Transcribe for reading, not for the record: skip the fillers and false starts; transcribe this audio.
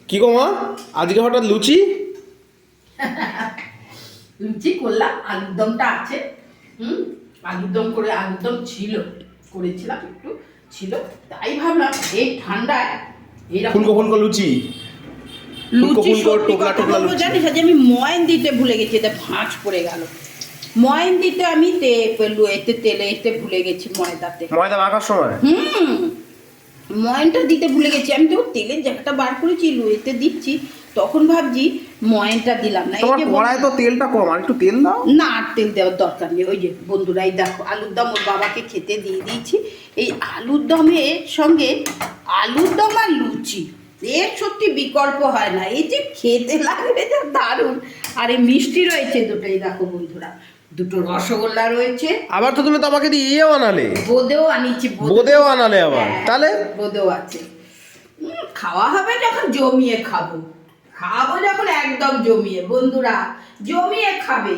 কি গো মা, আজকে হঠাৎ লুচি? লুচি করলাম, আলুর দমটা আছে। আলুর দম করে, আলুর দম করেছিলাম একটু ছিল, তাই ভাবলাম এই ঠান্ডায় ফুলকো ফুলকো লুচি, লুচি টোকলা টোকলা লুচি। জানিস আজ আমি ময়ন দিতে ভুলে গেছি, এটা ভাঁজ পড়ে গেল। ময়ন দিতে আমি তেলে ভুলে গেছি, ময়দাতে। ময়দা মাখার সময় ময়নটা দিতে ভুলে গেছি। আমি তো তেলের জায়গাটা বার করেছি, লুয়েতে দিচ্ছি, তখন ভাবছি ময়নটা দিলাম না। তোমার কড়াই তো তেলটা কম, আর একটু তেল দাও না, আর তেল দেওয়ার দরকার নেই। ওই যে বন্ধুরাই দেখো, আলুর দম ওর বাবাকে খেতে দিয়ে দিয়েছি। এই আলুর দমের সঙ্গে আলুর দম আর লুচি এর সত্যি বিকল্প হয় না। এই যে খেতে লাগবে যা দারুণ। আর এই মিষ্টি রয়েছে দুটোই, দেখো বন্ধুরা, দুটো রসগোল্লা রয়েছে। আবার তো তুমি তো আমাকে দিয়ে ইয়েও আনালে, বোঁদেও আনিছি। বোঁদেও আনালে আবার, হ্যাঁ, তাহলে বোঁদেও আছে। খাওয়া হবে যখন জমিয়ে খাবো, খাবো যখন একদম জমিয়ে, বন্ধুরা জমিয়ে খাবে।